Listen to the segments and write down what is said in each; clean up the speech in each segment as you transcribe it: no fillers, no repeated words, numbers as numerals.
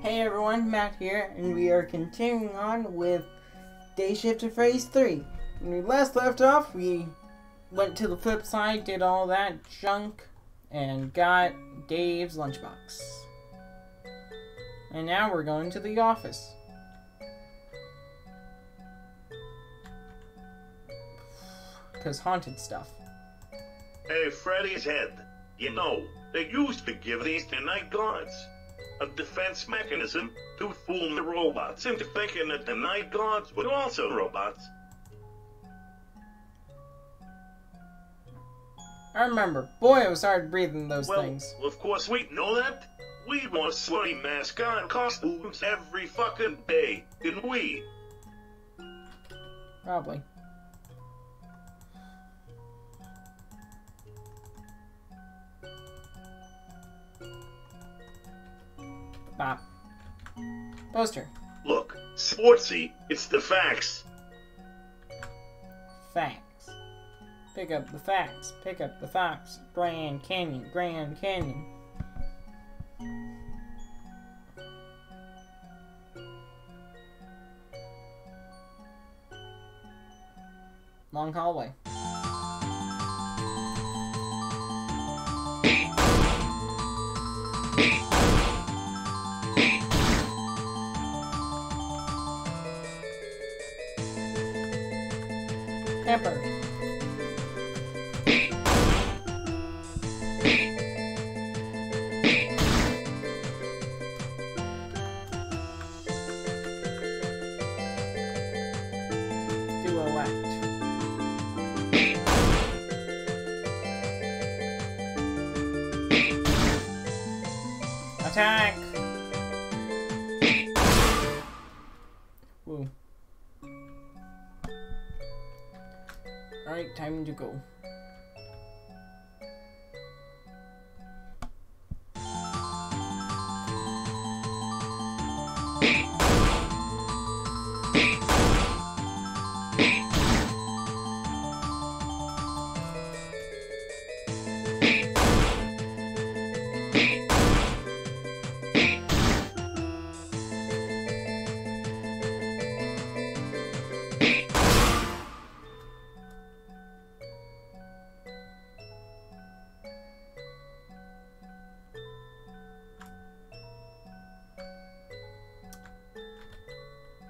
Hey everyone, Matt here, and we are continuing on with Dayshift and Freddy's 3. When we last left off, we went to the Flipside, did all that junk, and got Dave's lunchbox. And now we're going to the office. Because haunted stuff. Hey, Freddy's head. You know, they used to give these to night guards a defense mechanism to fool the robots into thinking that the night guards were also robots. I remember. Boy, it was hard breathing those things. Well, of course we know that. We wore sweaty mascot costumes every fucking day, didn't we? Probably. Bop. Poster. Look, sportsy, it's the facts. Facts. Pick up the facts. Pick up the facts. Grand Canyon. Grand Canyon. Long hallway. Camper. Duo act. Attack! Woo. Alright, time to go.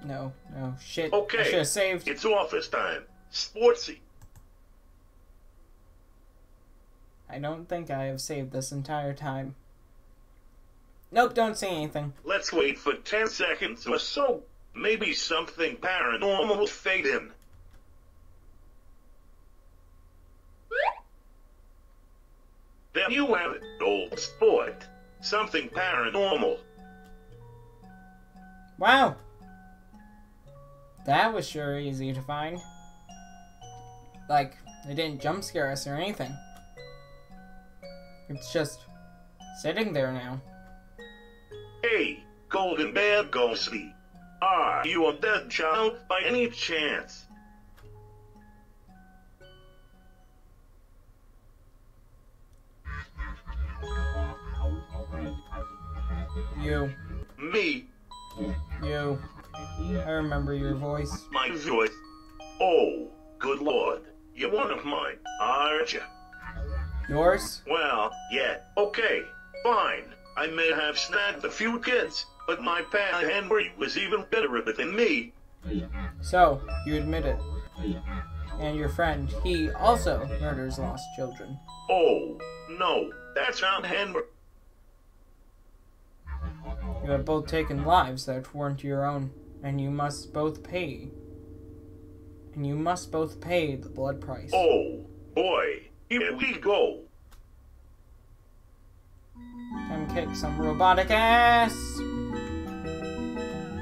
No, shit. Okay, I should have saved. It's office time. Sportsy. I don't think I have saved this entire time. Nope, don't say anything. Let's wait for 10 seconds or so. Maybe something paranormal will fade in. There you have it, old sport. Something paranormal. Wow. That was sure easy to find. Like, it didn't jump scare us or anything. It's just sitting there now. Hey, Golden Bear Ghostly. Are you a dead child by any chance? You. Me? You. I remember your voice. My voice? Oh, good lord. You're one of mine, aren't you? Yours? Well, yeah, okay, fine. I may have snagged a few kids, but my pal Henry was even better at it than me. So, you admit it. And your friend, he also murders lost children. Oh, no, that's not Henry. You have both taken lives that weren't your own, and you must both pay. And you must both pay the blood price. Oh, boy, here we go. Time to kick some robotic ass!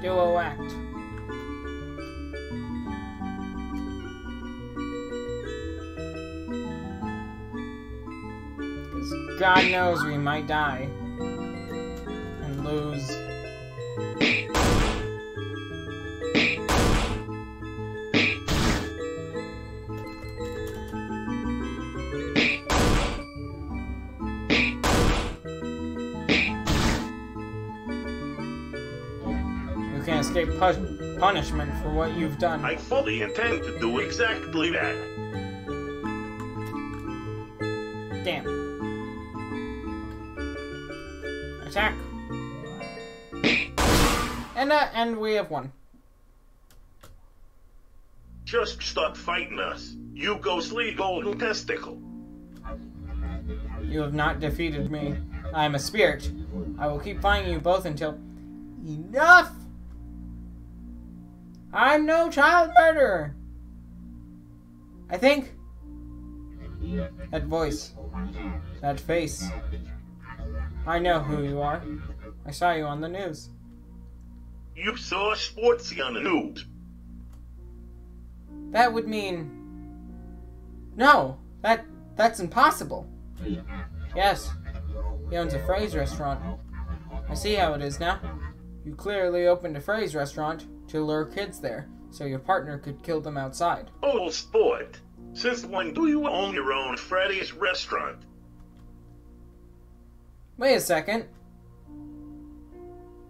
Duo act. Because God knows we might die. And lose. can escape punishment for what you've done. I fully intend to do exactly that. Damn. Attack. And we have won. Just stop fighting us. You go sleep, golden testicle. You have not defeated me. I am a spirit. I will keep fighting you both until... Enough! I'm no child murderer! I think... That voice. That face. I know who you are. I saw you on the news. You saw Sportsy on the news. That would mean... No! That's impossible. Yes. He owns a Freddy's restaurant. I see how it is now. You clearly opened a Freddy's restaurant to lure kids there, so your partner could kill them outside. Oh, sport. Since when do you own your own Freddy's restaurant? Wait a second.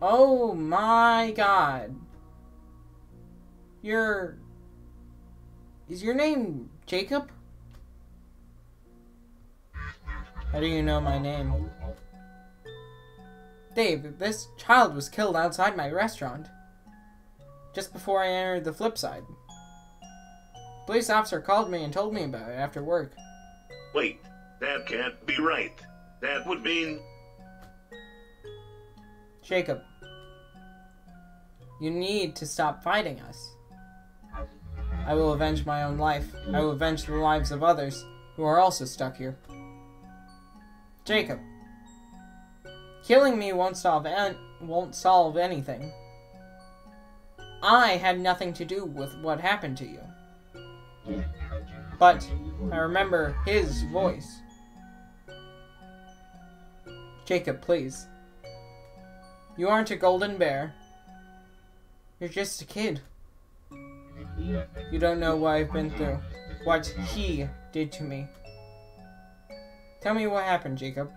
Oh my god. Is your name Jacob? How do you know my name? Dave, this child was killed outside my restaurant. Just before I entered the Flipside. Police officer called me and told me about it after work. Wait, that can't be right. That would mean... Jacob, you need to stop fighting us. I will avenge my own life. I will avenge the lives of others who are also stuck here. Jacob, killing me won't solve anything. I had nothing to do with what happened to you. But I remember his voice. Jacob, please. You aren't a golden bear. You're just a kid. You don't know what I've been through. What he did to me. Tell me what happened, Jacob.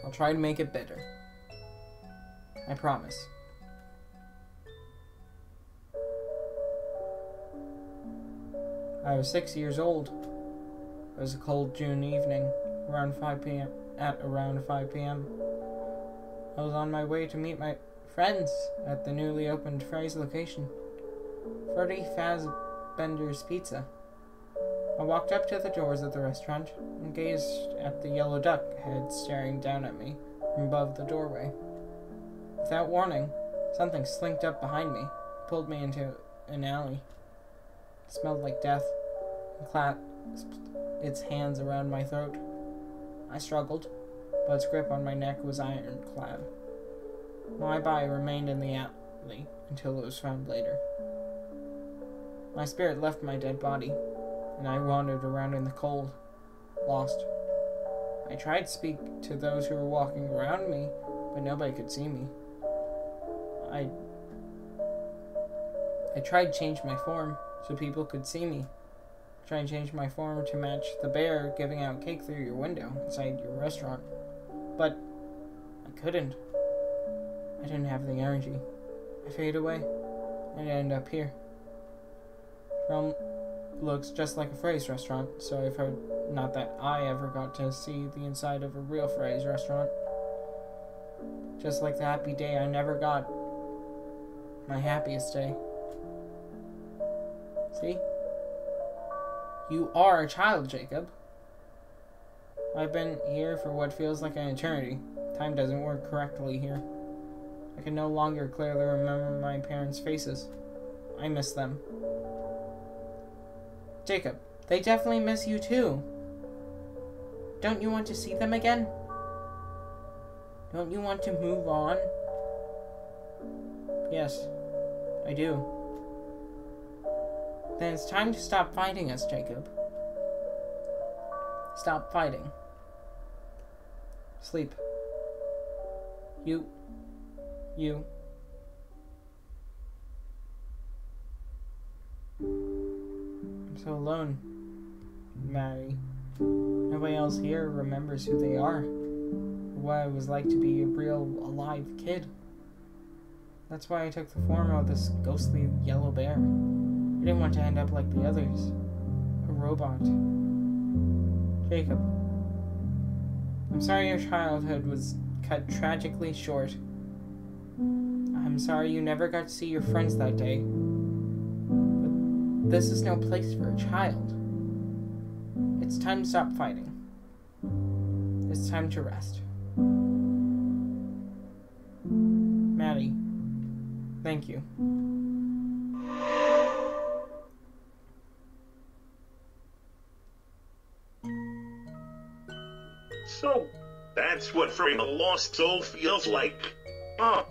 I'll try to make it better. I promise. I was 6 years old. It was a cold June evening, around 5 p.m. I was on my way to meet my friends at the newly opened Freddy's location, Freddy Fazbender's Pizza. I walked up to the doors of the restaurant and gazed at the yellow duck head staring down at me from above the doorway. Without warning, something slinked up behind me, pulled me into an alley. It smelled like death, and clasped its hands around my throat. I struggled, but its grip on my neck was ironclad. My body remained in the alley until it was found later. My spirit left my dead body, and I wandered around in the cold, lost. I tried to speak to those who were walking around me, but nobody could see me. I tried to change my form so people could see me. I tried to change my form to match the bear giving out cake through your window inside your restaurant, but I couldn't. I didn't have the energy. I faded away, and I ended up here. Realm looks just like a Freddy's restaurant, so I've heard. Not that I ever got to see the inside of a real Freddy's restaurant. Just like the happy day I never got. My happiest day. See? You are a child, Jacob. I've been here for what feels like an eternity. Time doesn't work correctly here. I can no longer clearly remember my parents' faces. I miss them. Jacob, they definitely miss you too. Don't you want to see them again? Don't you want to move on? Yes, I do. Then it's time to stop fighting us, Jacob. Stop fighting. Sleep. You. I'm so alone, Mary. Nobody else here remembers who they are, or what it was like to be a real, alive kid. That's why I took the form of this ghostly yellow bear. I didn't want to end up like the others. A robot. Jacob. I'm sorry your childhood was cut tragically short. I'm sorry you never got to see your friends that day. But this is no place for a child. It's time to stop fighting. It's time to rest. Maddie, thank you. So, that's what freeing a lost soul feels like. Huh?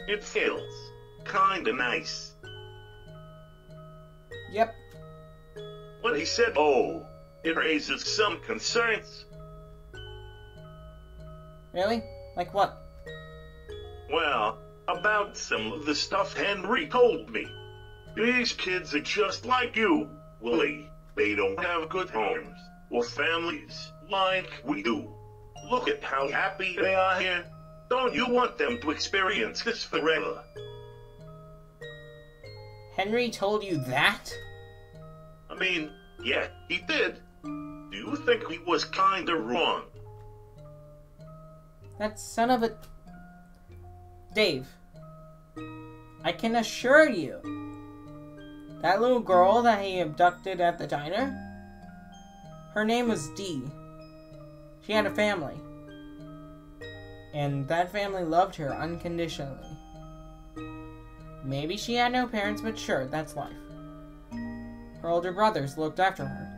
It feels kinda nice. Yep. But he said, oh, it raises some concerns. Really? Like what? Well, about some of the stuff Henry told me. These kids are just like you, Willie. They don't have good homes or families like we do. Look at how happy they are here. Don't you want them to experience this forever? Henry told you that? I mean, yeah, he did. Do you think he was kinda wrong? That son of a... Dave, I can assure you, that little girl that he abducted at the diner, her name was Dee. She had a family. And that family loved her unconditionally. Maybe she had no parents, but sure, that's life. Her older brothers looked after her.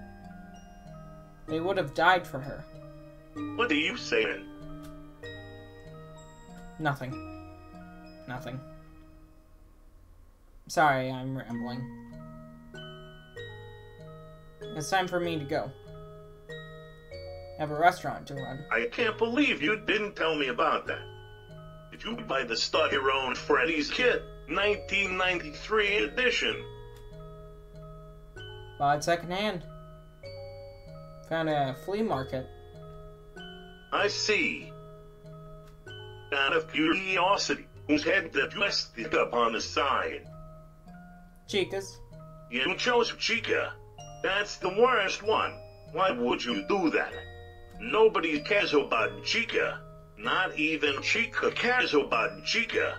They would have died for her. What are you saying? Nothing. Nothing. Sorry, I'm rambling. It's time for me to go. I have a restaurant to run. I can't believe you didn't tell me about that. Did you buy the Start Your Own Freddy's kit, 1993 edition? Bought it secondhand. Found it at a flea market. I see. Out of curiosity, whose head did you stick up on the side? Chica's. You chose Chica. That's the worst one. Why would you do that? Nobody cares about Chica. Not even Chica cares about Chica.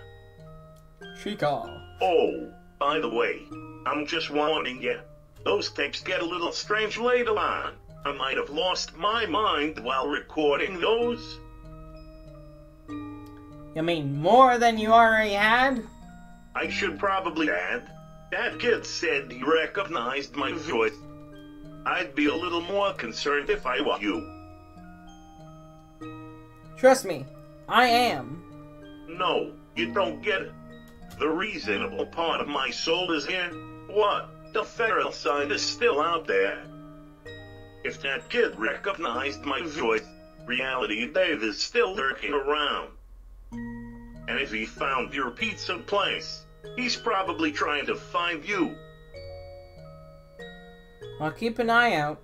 Chica. Oh, by the way, I'm just warning you. Those tapes get a little strange later on. I might have lost my mind while recording those. You mean more than you already had? I should probably add, that kid said he recognized my voice. I'd be a little more concerned if I were you. Trust me, I am. No, you don't get it. The reasonable part of my soul is here. What? The feral side is still out there. If that kid recognized my voice, Reality Dave is still lurking around. And if he found your pizza place, he's probably trying to find you. I'll keep an eye out.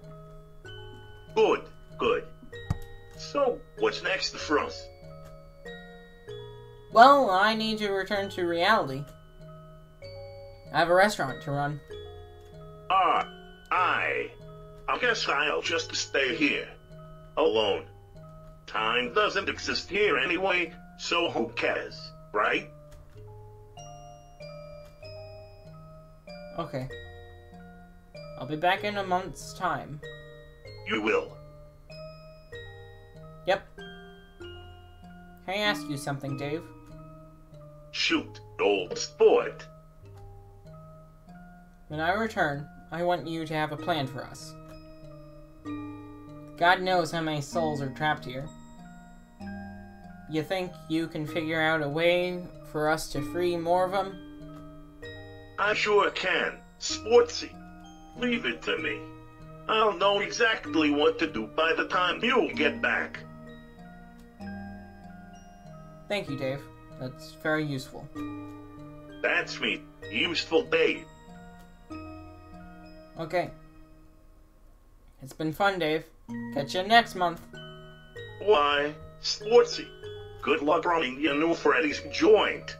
Good, good. So, what's next for us? Well, I need to return to reality. I have a restaurant to run. I guess I'll just stay here. Alone. Time doesn't exist here anyway, so who cares, right? Okay. I'll be back in a month's time. You will. Yep. Can I ask you something, Dave? Shoot, old sport. When I return, I want you to have a plan for us. God knows how many souls are trapped here. You think you can figure out a way for us to free more of them? I sure can. Sportsy. Leave it to me. I'll know exactly what to do by the time you get back. Thank you, Dave. That's very useful. That's me, Useful Dave. Okay. It's been fun, Dave. Catch you next month. Why, Sportsy, good luck running your new Freddy's joint.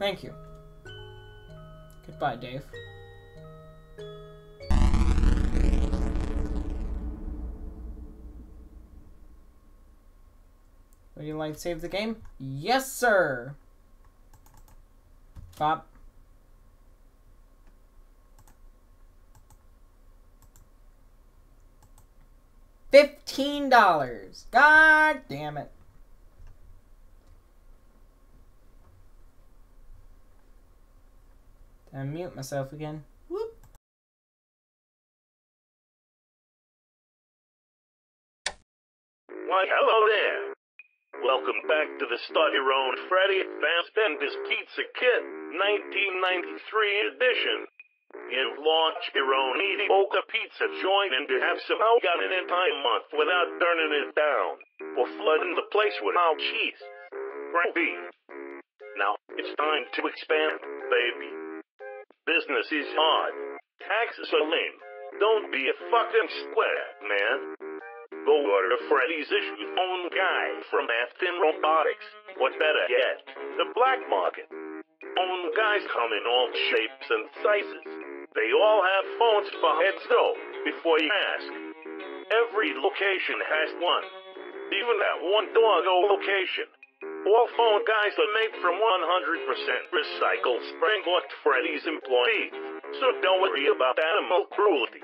Thank you. Goodbye, Dave. Would you like to save the game? Yes, sir! Pop. $15! God damn it. Did I mute myself again? Whoop. Why, hello there. Welcome back to the Start Your Own Freddy Fazbender's Pizza Kit, 1993 edition. You've launched your own mediocre pizza joint and you have somehow got an entire month without burning it down or flooding the place with our cheese. Gravy. Now, it's time to expand, baby. Business is hard. Taxes are lame. Don't be a fucking square, man. Go order Freddy's issue phone guy from Afton Robotics. What better yet, the black market. Phone guys come in all shapes and sizes. They all have phones for heads though, before you ask. Every location has one. Even that one doggo location. All phone guys are made from 100% recycled spring-locked Freddy's employees, so don't worry about animal cruelty.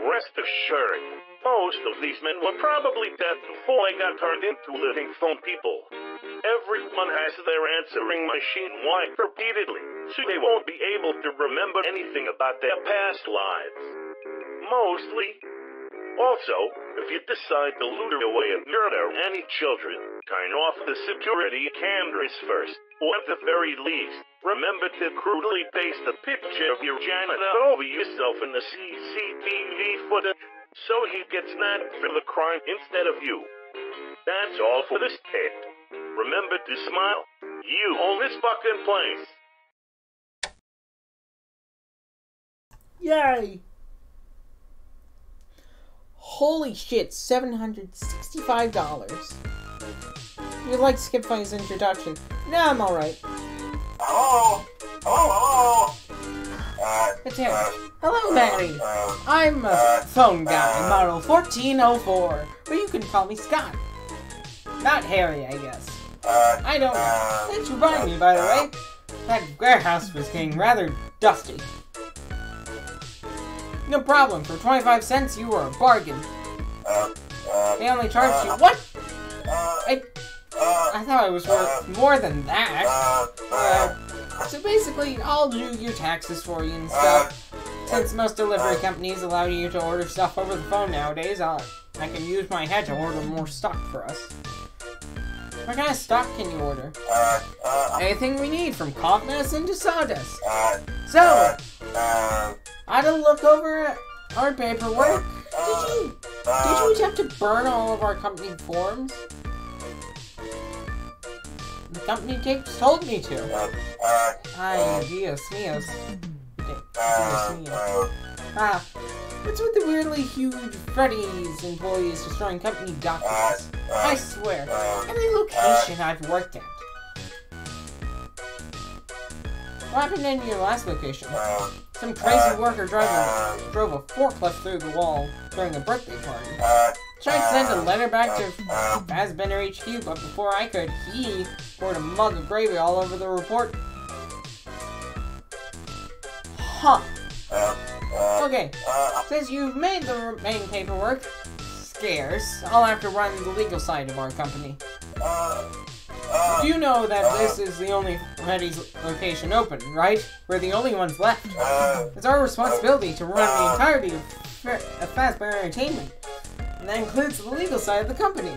Rest assured, most of these men were probably dead before they got turned into living phone people. Everyone has their answering machine wiped repeatedly, so they won't be able to remember anything about their past lives. Mostly. Also, if you decide to loot away and murder any children, turn off the security cameras first, or at the very least, remember to crudely paste a picture of your janitor over yourself in the CCTV footage, so he gets nabbed for the crime instead of you. That's all for this tape. Remember to smile. You own this fucking place. Yay! Holy shit, $765. You'd like to skip Funny's introduction. Nah, I'm alright. Hello? Hello? It's Harry. Hello, Barry. I'm a phone guy, model 1404, but you can call me Scott. Not Harry, I guess. I don't know. Thanks for buying me, by the way. That warehouse was getting rather dusty. No problem. For 25 cents, you were a bargain. They only charged you... What? I thought it was worth more than that. So basically, I'll do your taxes for you and stuff. Since most delivery companies allow you to order stuff over the phone nowadays, I can use my head to order more stock for us. What kind of stock can you order? Anything we need, from cough medicine to sawdust. So, I had to look over our paperwork. Did you attempt to burn all of our company forms? The company tapes told me to. Ay, Dios míos. Dios mío. What's with the weirdly huge Freddy's employees destroying company documents? I swear, every location I've worked at. What happened in your last location? Some crazy worker drove a forklift through the wall during a birthday party. Tried to send a letter back to Fazbender HQ, but before I could, he poured a mug of gravy all over the report. Huh. Okay, since you've made the remaining paperwork scarce, I'll have to run the legal side of our company. You know that this is the only Freddy's location open, right? We're the only ones left. It's our responsibility to run the entirety of Fazbear Entertainment, and that includes the legal side of the company.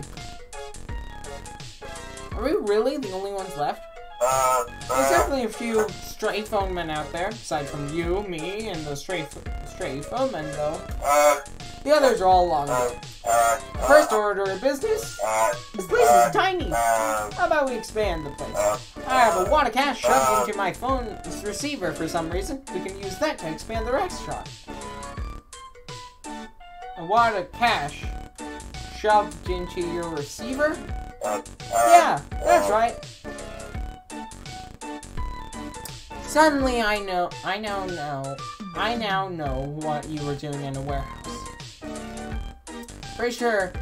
Are we really the only ones left? There's definitely a few stray phone men out there, aside from you, me, and the stray phone men, though. The others are all long gone. First order of business? This place is tiny. How about we expand the place? I have a wad of cash shoved into my phone's receiver for some reason. We can use that to expand the restaurant. A wad of cash shoved into your receiver? Yeah, that's right. Suddenly I now know what you were doing in a warehouse. I'm pretty sure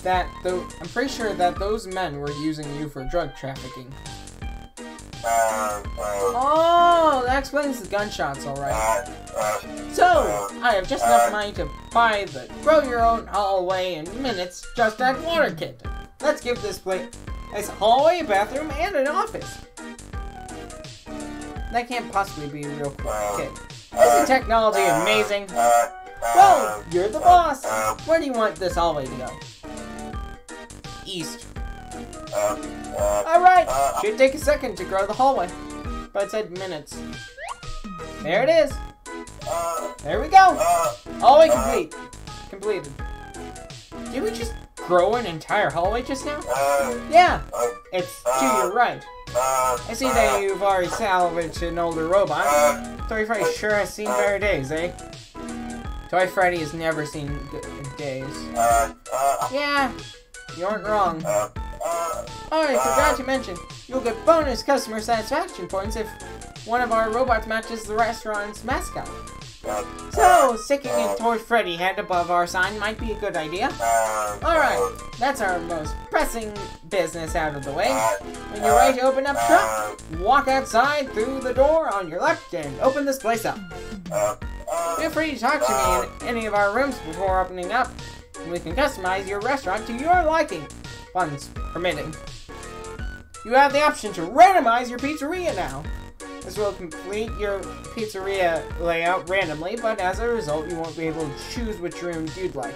that those men were using you for drug trafficking. Oh, that explains the gunshots, alright. So, I have just enough money to buy the grow your own hallway in minutes just at Water Kit. Let's give this place a hallway, a bathroom, and an office. That can't possibly be a real quick kit. Isn't technology amazing? Well, you're the boss. Where do you want this hallway to go? East. Alright, should take a second to grow the hallway. But it said minutes. There it is. There we go. Hallway complete. Completed. Did we just grow an entire hallway just now? Yeah, it's to your right. I see that you've already salvaged an older robot. Toy Freddy sure has seen better days, eh? Toy Freddy has never seen good days. Yeah, you aren't wrong. Oh, I forgot to mention, you'll get bonus customer satisfaction points if one of our robots matches the restaurant's mascot. So, sticking a Toy Freddy head above our sign might be a good idea. Alright, that's our most pressing business out of the way. When you're ready to open up shop, walk outside through the door on your left and open this place up. Feel free to talk to me in any of our rooms before opening up, and we can customize your restaurant to your liking, funds permitting. You have the option to randomize your pizzeria now. This will complete your pizzeria layout randomly, but as a result, you won't be able to choose which rooms you'd like,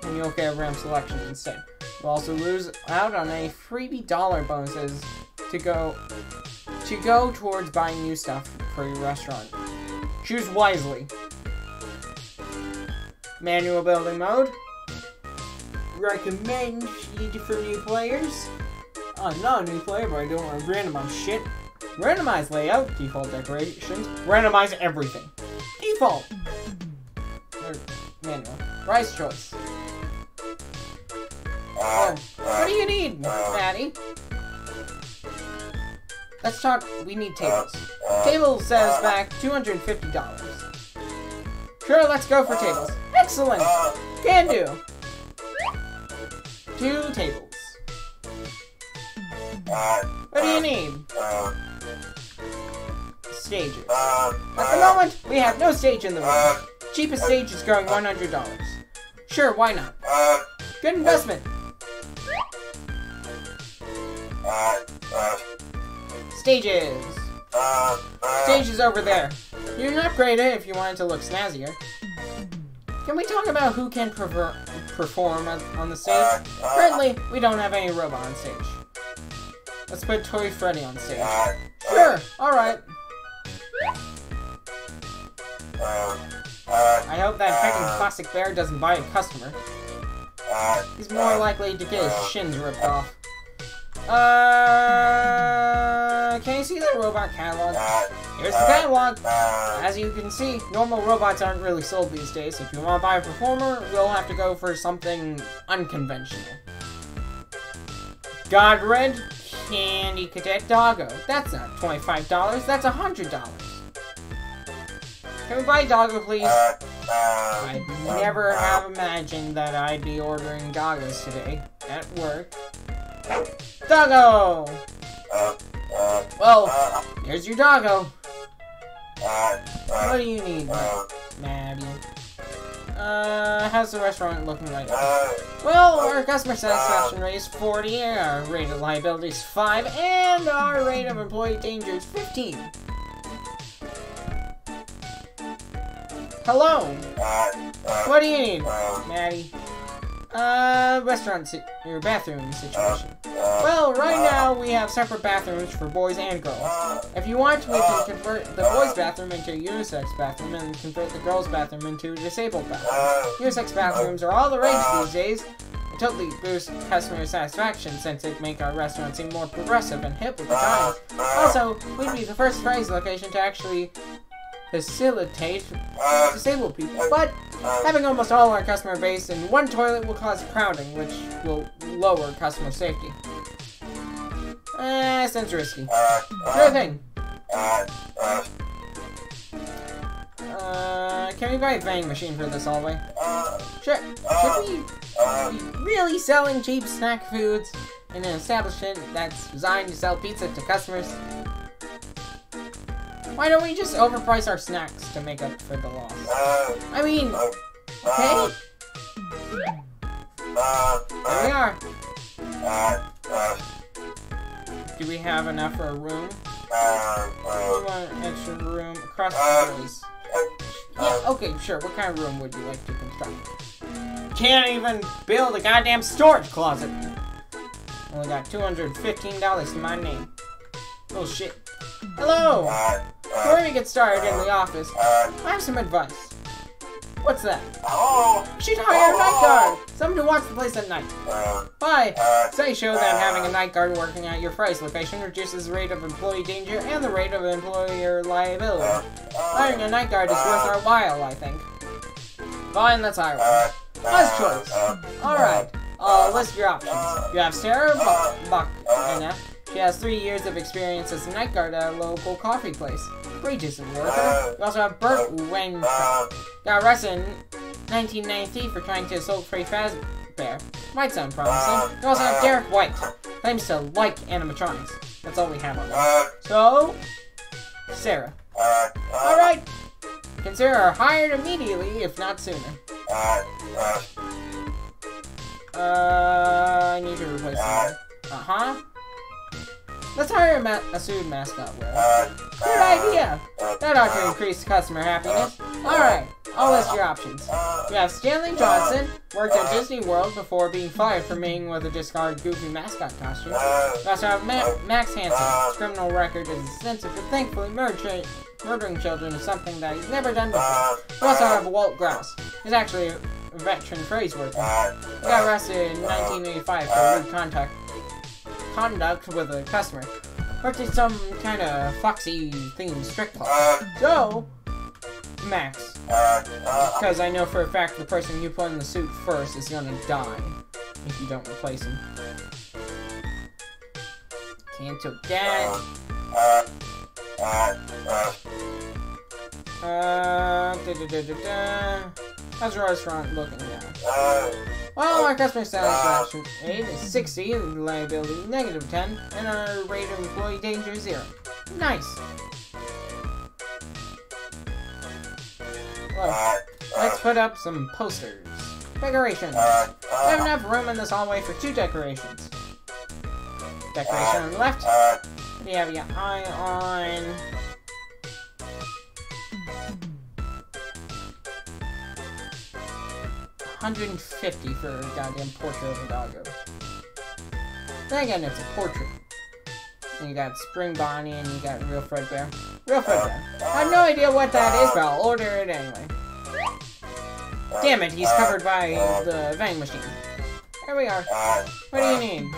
and you'll get a room selection instead. You'll also lose out on any freebie dollar bonuses to go towards buying new stuff for your restaurant. Choose wisely. Manual building mode. Recommended for new players. I'm not a new player, but I don't want to randomize shit. Randomize layout, default decorations, randomize everything. Default! Or manual. Rise choice. Oh, what do you need, Maddie? Let's talk, we need tables. Table says back $250. Sure, let's go for tables. Excellent! Can do! 2 tables. What do you need? Stages. At the moment, we have no stage in the room. Cheapest stage is going $100. Sure, why not? Good investment. Stages. Stages over there. You can upgrade it if you want it to look snazzier. Can we talk about who can perform on the stage? Currently, we don't have any robot on stage. Let's put Toy Freddy on stage. Sure, alright. I hope that heckin' plastic bear doesn't buy a customer. He's more likely to get his shins ripped off. Can you see the robot catalog? Here's the catalog. As you can see, normal robots aren't really sold these days. If you want to buy a performer, you'll have to go for something unconventional. God Red Candy Cadet Doggo. That's not $25, that's $100. Can we buy Doggo, please? I'd never have imagined that I'd be ordering doggos today at work. Doggo! Well, here's your doggo. What do you need, Maddie? How's the restaurant looking right now? Well, our customer satisfaction rate is 40, our rate of liability is 5, and our rate of employee danger is 15. Hello? What do you need, Maddie? Your bathroom situation. Well, right now we have separate bathrooms for boys and girls. If you want, we can convert the boys' bathroom into a unisex bathroom and convert the girls' bathroom into a disabled bathroom. Unisex bathrooms are all the rage these days. It totally boosts customer satisfaction since it make our restaurant seem more progressive and hip with the times. Also, we'd be the first Freddy's location to actually facilitate disabled people, but having almost all our customer base in one toilet will cause crowding, which will lower customer safety. Sounds risky. Sure thing. Can we buy a vending machine for this hallway? Sure. Should we be really selling cheap snack foods in an establishment that's designed to sell pizza to customers? Why don't we just overprice our snacks to make up for the loss? I mean, okay? There we are. Do we have enough for a room? We want an extra room across the doors. Yeah, okay, sure. What kind of room would you like to construct? Can't even build a goddamn storage closet. Only got $215 to my name. Oh shit. Hello! Before we get started in the office, I have some advice. What's that? You should hire a night guard! Someone who watch the place at night. Why? Studies show that having a night guard working at your Freddy's location reduces the rate of employee danger and the rate of employer liability. Hiring a night guard is worth our while, I think. Fine, let's hire one. Nice choice. Alright, I'll list your options. You have Sarah Buckina. She has 3 years of experience as a night guard at a local coffee place. Pretty decent worker. You also have Bert Wayne. Got arrested in 1993 for trying to assault Freddy Fazbear. Might sound promising. You also have Derek White. Claims to like animatronics. That's all we have on that. So, Sarah. Alright. Consider her hired immediately, if not sooner. I need to replace her. Uh-huh. Let's hire a suit mascot wearer. Good idea! That ought to increase customer happiness. Alright, I'll list your options. You have Stanley Johnson, worked at Disney World before being fired for making with a discarded goofy mascot costume. You also have Max Hansen. His criminal record is extensive, but thankfully murdering children is something that he's never done before. You also have Walt Grouse. He's actually a veteran Freddy's worker. He got arrested in 1985 for rude conduct with a customer. Worked at some kind of foxy themed strip club. So, Max. Because I know for a fact the person you put in the suit first is gonna die if you don't replace him. Can't took that. How's your restaurant looking now? Well, our customer satisfaction rate is 60, reliability negative 10, and our rate of employee danger is 0. Nice. Well, let's put up some posters. Decorations. We have enough room in this hallway for 2 decorations. Decoration on the left. What do you have your eye on? $150 for a goddamn portrait of a doggo. Then again, it's a portrait. And you got Spring Bonnie and you got Real Fredbear. Real Fredbear. I have no idea what that is, but I'll order it anyway. Damn it, he's covered by the vending machine. There we are. What do you need?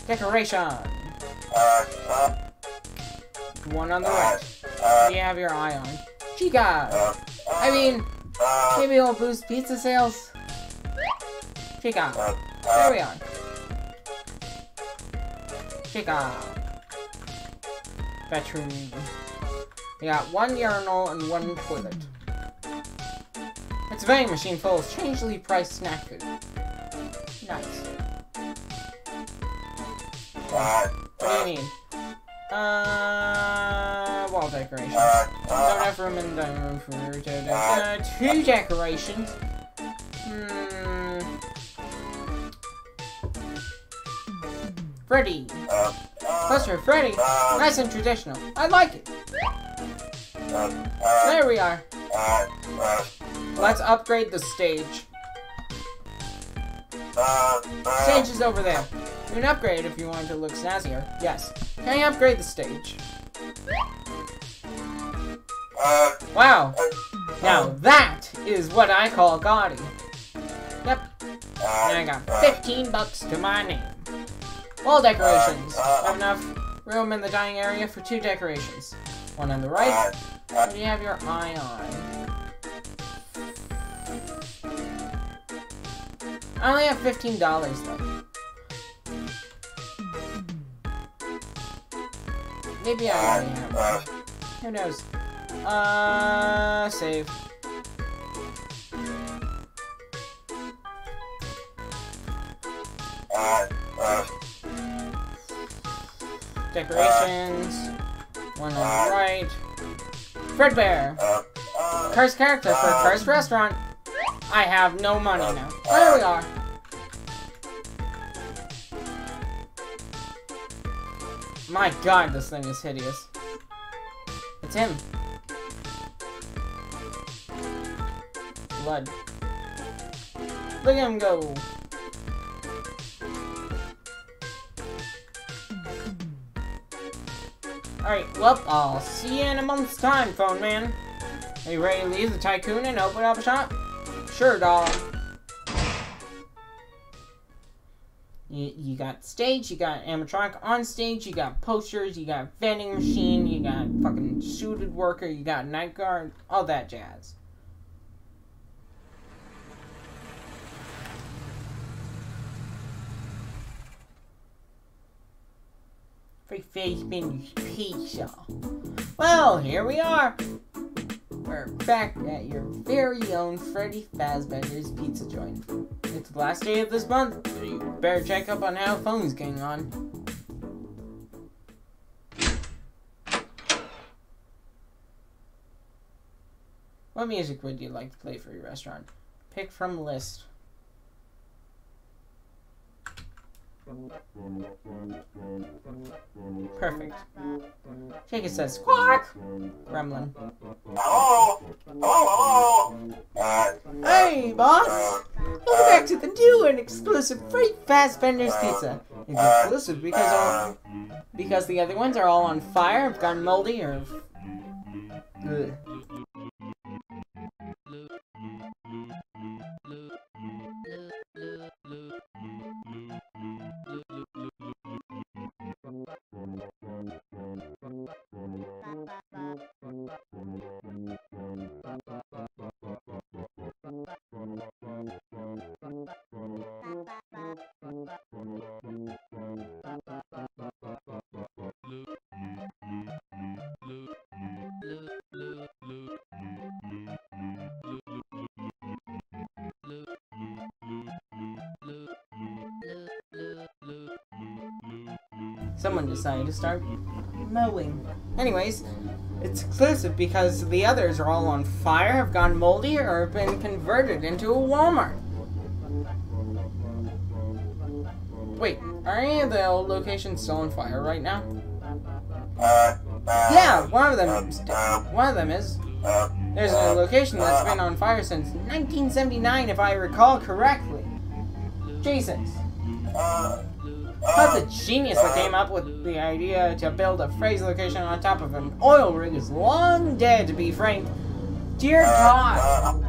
Decoration. One on the right. What do you have your eye on? Chica! I mean, maybe it'll boost pizza sales? Chica. There we are. Chica. Bedroom. We got 1 urinal and 1 toilet. It's a vending machine full of strangely priced snack food. Nice. What do you need? Wall decoration. Don't have room in the dining room for 2 decorations. Freddy. Cluster Freddy. Nice and traditional. I like it. There we are. Let's upgrade the stage. Stage is over there. You can upgrade if you want to look snazzier. Yes. Can I upgrade the stage? Wow. Now that is what I call gaudy. Yep. And I got $15 to my name. Wall decorations. Have enough room in the dining area for 2 decorations. One on the right. What do you have your eye on? I only have $15 though. Maybe I already have. Who knows? Save. Decorations. One on the right. Fredbear! Cursed character for a cursed restaurant. I have no money now. Oh, there we are. My god, this thing is hideous. It's him. Blood. Look at him go. Alright, well, I'll see you in a month's time, phone man. Are you ready to leave the tycoon and open up a shop? Sure, dog. You got stage, you got animatronic on stage, you got posters, you got vending machine, you got fucking suited worker, you got night guard, all that jazz. Free face menus pizza. Well, here we are. We're back at your very own Freddy Fazbender's Pizza Joint. It's the last day of this month, so you better check up on how phone's getting on. What music would you like to play for your restaurant? Pick from list. Perfect. Jake says squawk! Gremlin. Hello? Hello? Hey, boss! Welcome back to the new and exclusive Freddy Fazbender's Pizza. It's exclusive because the other ones are all on fire, have gone moldy, or... Ugh. Someone decided to start mowing. Anyways, it's exclusive because the others are all on fire, have gone moldy, or have been converted into a Walmart. Wait, are any of the old locations still on fire right now? Yeah, one of them is. There's a location that's been on fire since 1979, if I recall correctly. Jesus. But the genius that came up with the idea to build a Freddy's location on top of an oil rig is long dead, to be frank. Dear God.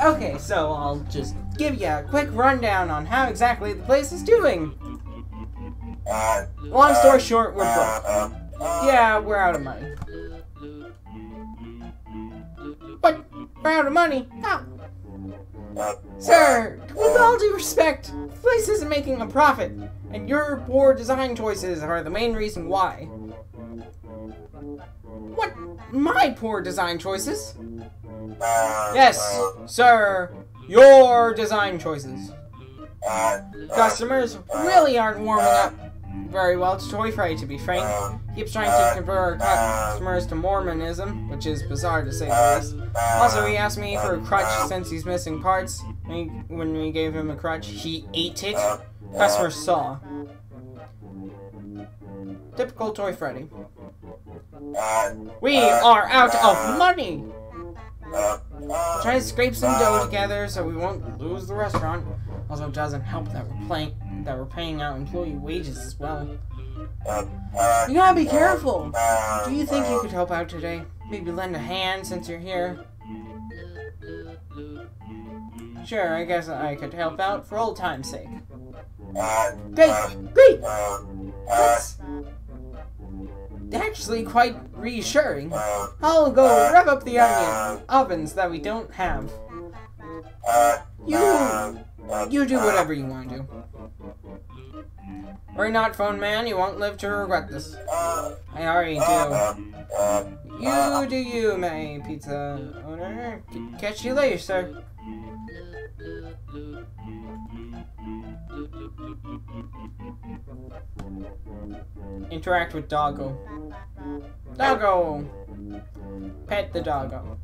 Okay, so I'll just give you a quick rundown on how exactly the place is doing. Long story short, we're broke. Yeah, we're out of money. What? We're out of money? How? Sir, with all due respect, the place isn't making a profit, and your poor design choices are the main reason why. What? My poor design choices? Yes, sir, your design choices. Customers really aren't warming up very well to Toy Freddy, to be frank. He keeps trying to convert our customers to Mormonism, which is bizarre to say the least. Also, he asked me for a crutch since he's missing parts. When we gave him a crutch, he ate it. Customers saw. Typical Toy Freddy. We are out of money! We're trying to scrape some dough together so we won't lose the restaurant. Also, it doesn't help that we're paying out employee wages as well. You gotta be careful. Do you think you could help out today? Maybe lend a hand since you're here. Sure, I guess I could help out for old time's sake. Great! Great! That's actually quite reassuring. I'll go rev up the ovens that we don't have. You do whatever you want to do. Worry not, phone man, you won't live to regret this. I already do. You do you, my pizza owner. Catch you later, sir. Interact with Doggo. Doggo! Pet the Doggo.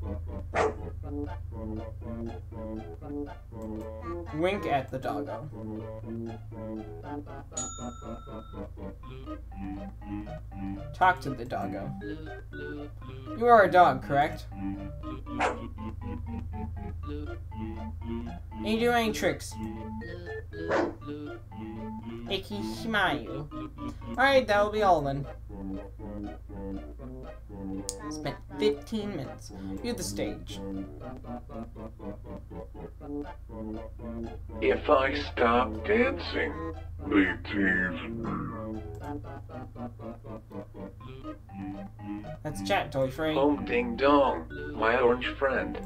Wink at the Doggo. Talk to the Doggo. You are a dog, correct? Can you do any tricks? Icky smile. Alright, that'll be all then. Spent 15 minutes. View the stage. If I stop dancing, they tease me. Let's chat, Toy Freddy. Home ding dong, my orange friend.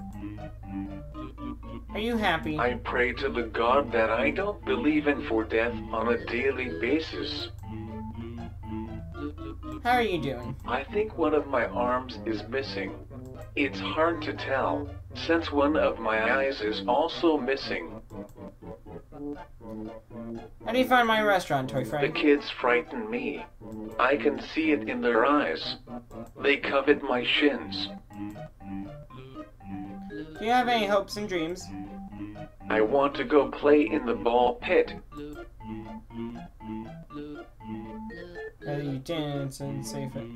Are you happy? I pray to the God that I don't believe in for death on a daily basis. How are you doing? I think one of my arms is missing. It's hard to tell, since one of my eyes is also missing. How do you find my restaurant, Toy The Freddy? kids frighten me. I can see it in their eyes. They covet my shins. Do you have any hopes and dreams? I want to go play in the ball pit. You dance and safe it.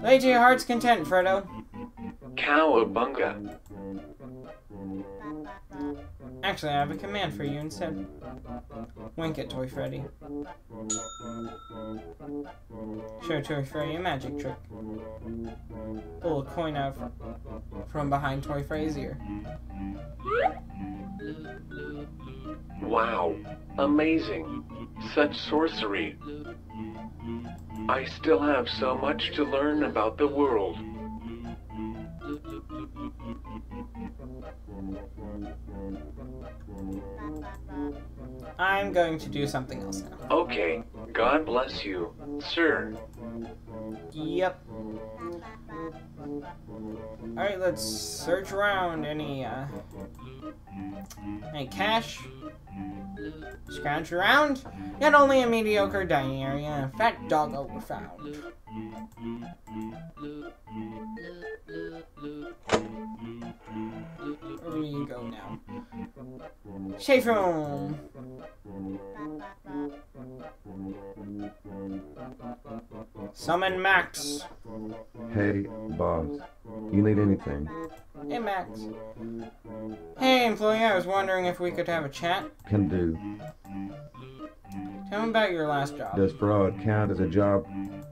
Lay to your heart's content, Freddo. Cowabunga. Actually, I have a command for you instead. Wink at Toy Freddy. Show Toy Freddy a magic trick. Pull a coin out from behind Toy Freddy's ear. Wow. Amazing. Such sorcery. I still have so much to learn about the world. I'm going to do something else now. Okay. God bless you, sir. Yep. Alright, let's search around. Any cash? Scrounge around. Yet only a mediocre dining area and a fat doggo were found. Where do you go now? Safe room! Summon Max! Hey, boss. You need anything? Hey, Max. Hey, employee, I was wondering if we could have a chat. Can do. Tell me about your last job. Does fraud count as a job? I'm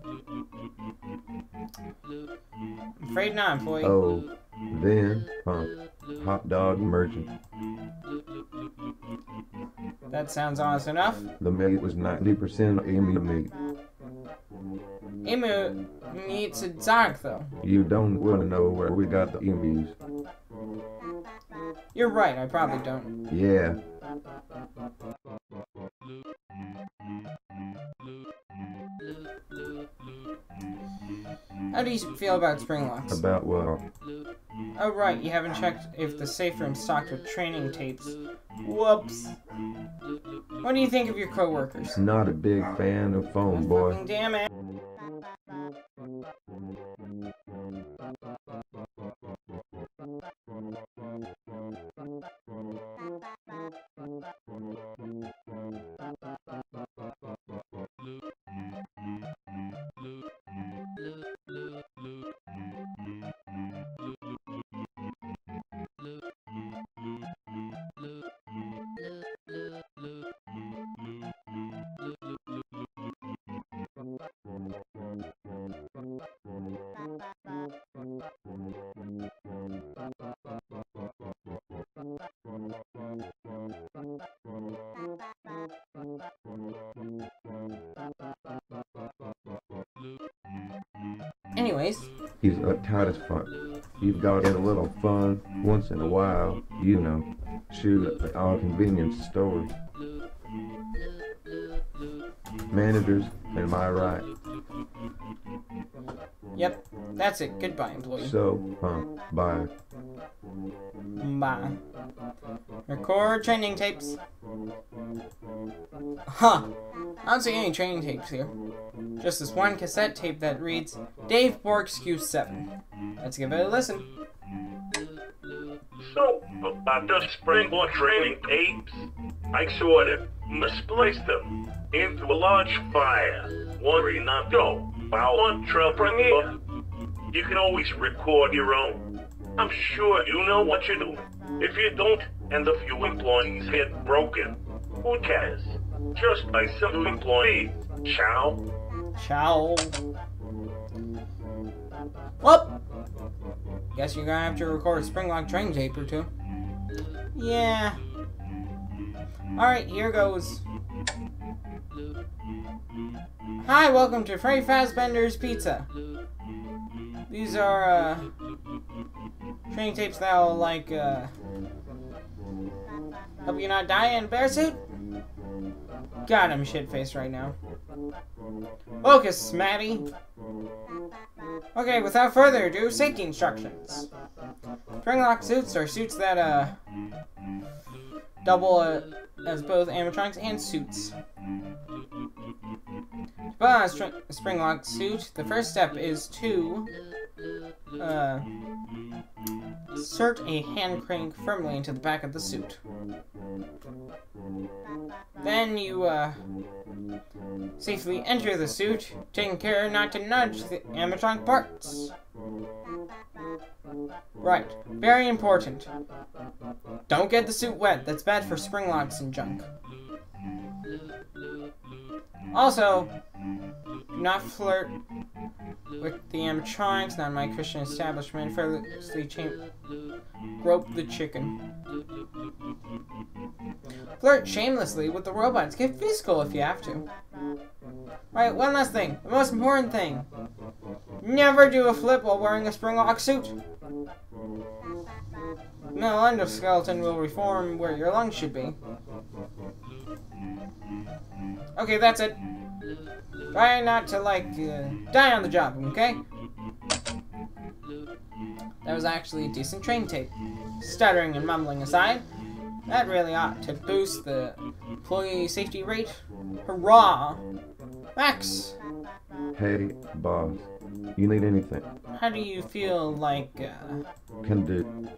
afraid not, employee. Oh, then, hot dog merchant. That sounds honest enough. The meat was 90% emu meat. Emu meat's exotic, though. You don't want to know where we got the emus. You're right, I probably don't. Yeah. How do you feel about spring locks? About what? Oh right, you haven't checked if the safe room's stocked with training tapes. Whoops. What do you think of your coworkers? Not a big fan of phone, boy. Fucking damn it. Anyways, He's uptight as fuck. You've got to get a little fun once in a while, you know. Shoot at our convenience stores. Managers, am I right? yep, that's it. Goodbye, employee. So, bye. Bye. Record training tapes. Huh. I don't see any training tapes here. Just this one cassette tape that reads, Dave Bork's Q7. Let's give it a listen. So, about the springboard training tapes, I sort of misplaced them into a large fire. Worry not though, while entrepreneur, you can always record your own. I'm sure you know what you're doing. If you don't, and a few employees get broken, who cares? Just by some employee. Ciao. Ciao. Well, guess you're gonna have to record a Springlock train tape or two. Yeah. Alright, here goes. Hi, welcome to Freddy Fazbender's Pizza. These are, training tapes that will, like, help you not die in a bear suit? God, I'm shit-faced right now. Focus, Matty. Okay, without further ado, safety instructions. Springlock suits are suits that, double as both animatronics and suits. To put on a Springlock suit, the first step is to insert a hand crank firmly into the back of the suit. Then you safely enter the suit, taking care not to nudge the animatronic parts. Right, very important. Don't get the suit wet, that's bad for spring locks and junk. Also, do not flirt with the animatronics, not my Christian establishment, fearlessly grope the chicken. Flirt shamelessly with the robots, get physical if you have to. Right, one last thing, the most important thing. Never do a flip while wearing a Springlock suit. No endoskeleton will reform where your lungs should be. Okay, that's it. Try not to, like, die on the job, okay? That was actually a decent train tape. Stuttering and mumbling aside, that really ought to boost the employee safety rate. Hurrah! Max! Hey, boss. You need anything? How do you feel like, Can do.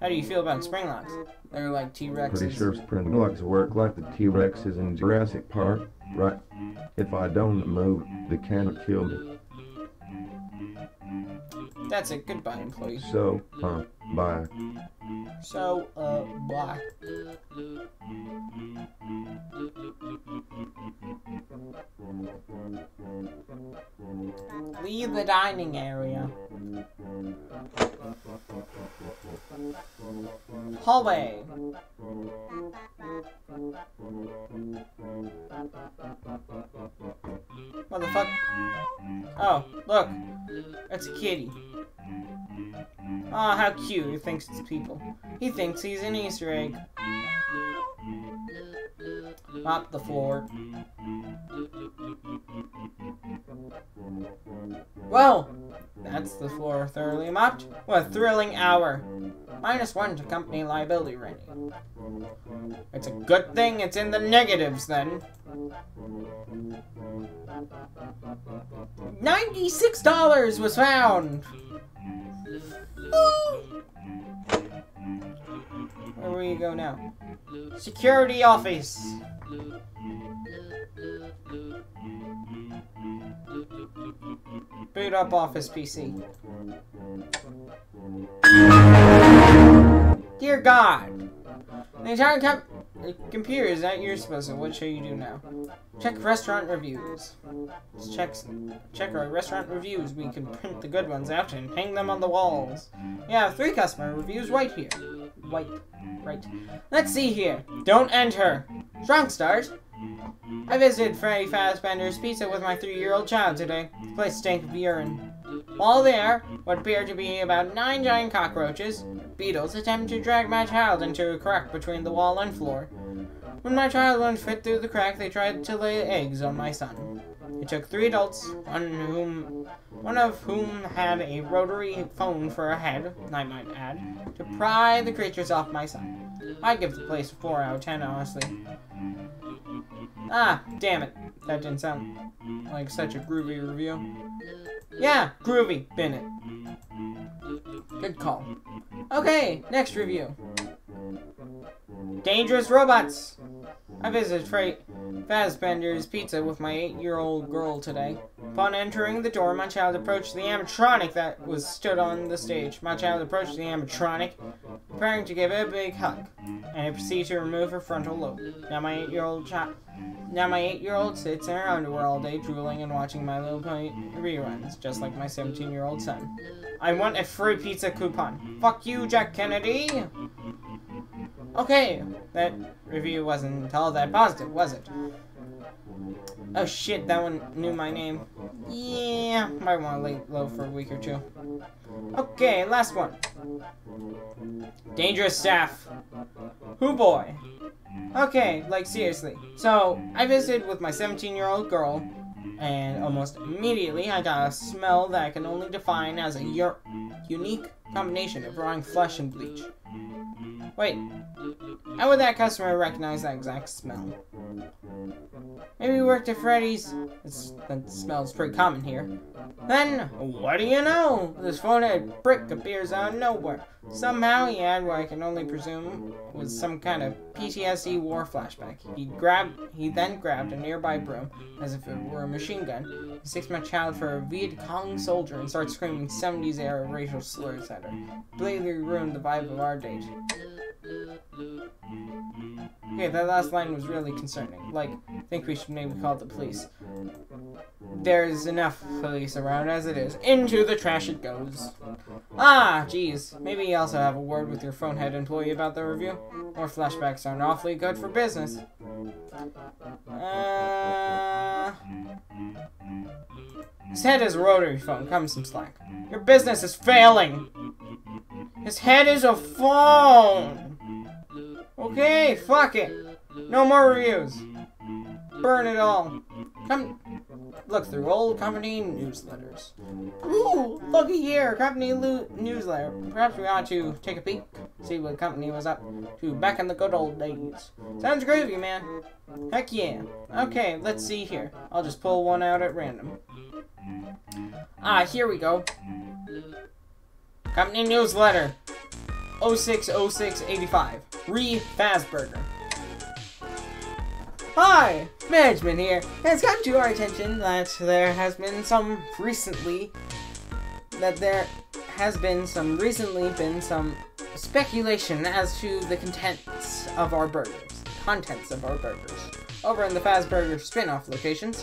how do you feel about Springlocks? They're like T-Rexes. Pretty sure Springlocks work like the T-Rexes in Jurassic Park, right? If I don't move, they can't kill me. That's it. Goodbye, employee. So, bye. So, bye. Leave the dining area. Hallway. What the fuck? Oh, look. It's a kitty. Oh, how cute. He thinks it's people. He thinks he's an Easter egg. Mop the floor. Well, that's the floor thoroughly mopped. What a thrilling hour. -1 to company liability rating. It's a good thing it's in the negatives then. $96 was found! Where will you go now? Security office! Boot up office PC. Dear God! The entire computer is at your disposal. What shall you do now? Check restaurant reviews. Let's check our restaurant reviews. We can print the good ones out and hang them on the walls. We have 3 customer reviews right here. Right. Let's see here. Don't enter. Strong start. I visited Freddy Fazbender's Pizza with my 3-year-old child today. The place stank of urine. While there, what appeared to be about 9 giant cockroaches, beetles, attempted to drag my child into a crack between the wall and floor. When my child wouldn't fit through the crack, they tried to lay eggs on my son. It took 3 adults, one of whom had a rotary phone for a head, I might add, to pry the creatures off my son. I'd give the place a 4 out of 10, honestly. Ah, damn it. That didn't sound like such a groovy review. Yeah, groovy, bin it. Good call. Okay, next review. Dangerous robots. I visited Freddy Fazbender's Pizza with my 8-year-old girl today. Upon entering the door, my child approached the animatronic that was stood on the stage. My child approached the animatronic, preparing to give it a big hug, and it proceeded to remove her frontal lobe. Now my 8-year-old sits in her underwear all day, drooling and watching My Little Pony reruns, just like my 17-year-old son. I want a free pizza coupon. Fuck you, Jack Kennedy! Okay, that review wasn't all that positive, was it? Oh shit, that one knew my name. Yeah, might want to lay low for a week or 2. Okay, last one. Dangerous staff. Hoo boy. Okay, like seriously. So, I visited with my 17-year-old girl, and almost immediately I got a smell that I can only define as a unique combination of rotting flesh and bleach. Wait, how would that customer recognize that exact smell? Maybe he worked at Freddy's. That smells pretty common here. Then, what do you know? This phone-head prick appears out of nowhere. Somehow he had what I can only presume was some kind of PTSD war flashback. He then grabbed a nearby broom, as if it were a machine gun. He takes my child for a Viet Cong soldier and starts screaming 70s-era racial slurs at her. Blatantly ruined the vibe of our date. Okay, that last line was really concerning. Like, I think we should maybe call the police. There's enough police around as it is. Into the trash it goes. Ah, jeez. Maybe you also have a word with your phone-head employee about the review. More flashbacks sound awfully good for business. His head is a rotary phone. Come some slack. Your business is failing. His head is a phone. Okay, fuck it. No more reviews. Burn it all. Come look through old company newsletters. Ooh, looky here, company newsletter. Perhaps we ought to take a peek, see what the company was up to back in the good old days. Sounds groovy, man. Heck yeah. Okay, let's see here. I'll just pull one out at random. Ah, here we go. Company newsletter. 060685. Fazburger. Hi! Management here. It's come to our attention that there has been some recently speculation as to the contents of our burgers. Over in the Fazburger spin-off locations,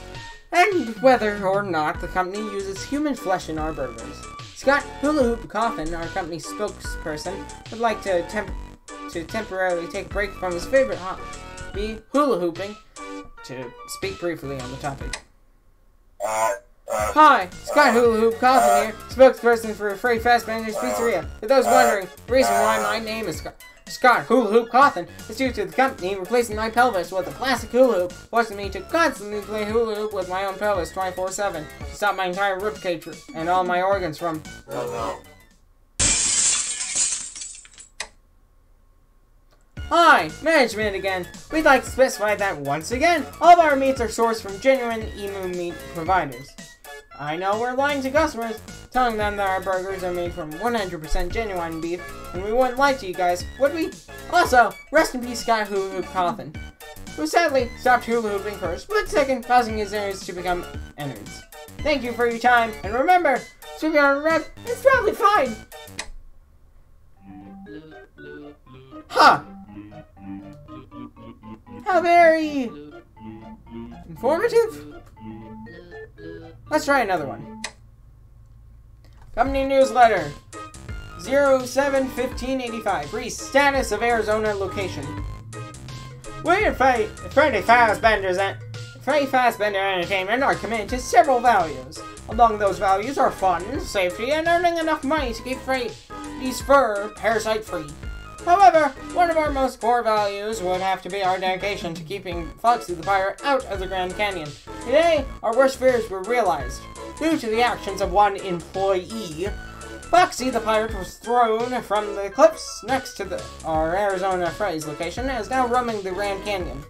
and whether or not the company uses human flesh in our burgers. Scott Hula Hoop Coffin, our company spokesperson, would like to temporarily take a break from his favorite hobby, hula hooping, to speak briefly on the topic. Hi, Scott Hula Hoop Coffin here, spokesperson for Freddy Fazbender's Pizzeria. For those wondering, the reason why my name is Scott Hula Hoop Coffin is due to the company replacing my pelvis with a plastic hula hoop, forcing me to constantly play hula hoop with my own pelvis 24/7 to stop my entire ribcage and all my organs from... Hi, management again. We'd like to specify that once again, all of our meats are sourced from genuine emu meat providers. I know we're lying to customers, telling them that our burgers are made from 100% genuine beef, and we wouldn't lie to you guys, would we? Also, rest in peace Scott Hula Hoop Coffin, who sadly stopped hula hooping for a split second, causing his innards to become innards. Thank you for your time, and remember, sweeping on a rug, it's probably fine! Huh! How very... informative? Let's try another one. Company newsletter 071585. Status of Arizona location. We at Freddy Fazbender Entertainment are committed to several values. Among those values are fun, safety, and earning enough money to keep Freddy's fur parasite-free. However, one of our most core values would have to be our dedication to keeping Foxy the Pirate out of the Grand Canyon. Today, our worst fears were realized. Due to the actions of one employee, Foxy the Pirate was thrown from the cliffs next to our Arizona Freddy's location and is now roaming the Grand Canyon.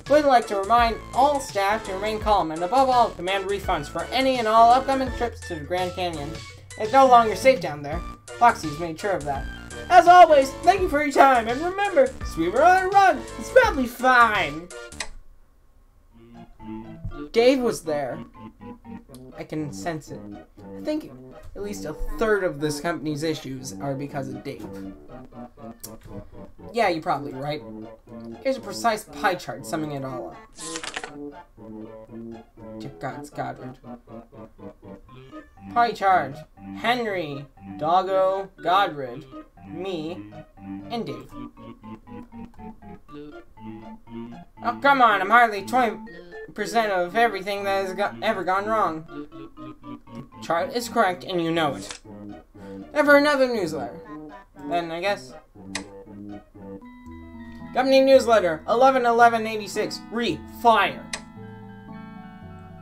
We'd like to remind all staff to remain calm and above all demand refunds for any and all upcoming trips to the Grand Canyon. It's no longer safe down there. Foxy's made sure of that. As always, thank you for your time, and remember, swimmer on a run, it's probably fine. Dave was there. I can sense it. I think at least a third of this company's issues are because of Dave. Yeah, you're probably right. Here's a precise pie chart summing it all up. Dear God's Godward. Pie chart. Henry, Doggo, Godred, me, and Dave. Oh, come on, I'm hardly 20% of everything that has ever gone wrong. The chart is correct, and you know it. Ever another newsletter? Then, I guess. Company newsletter, 11/11/86, fire.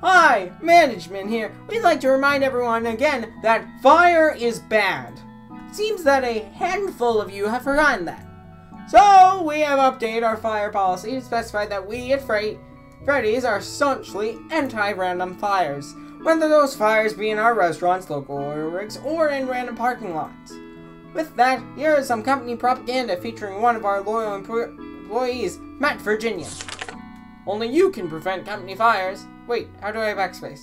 Hi, management here. We'd like to remind everyone again that fire is bad. It seems that a handful of you have forgotten that. So, we have updated our fire policy to specify that we at Freddy's are staunchly anti-random fires, whether those fires be in our restaurants, local oil rigs, or in random parking lots. With that, here is some company propaganda featuring one of our loyal employees, Matt Virginia. Only you can prevent company fires. Wait, how do I backspace?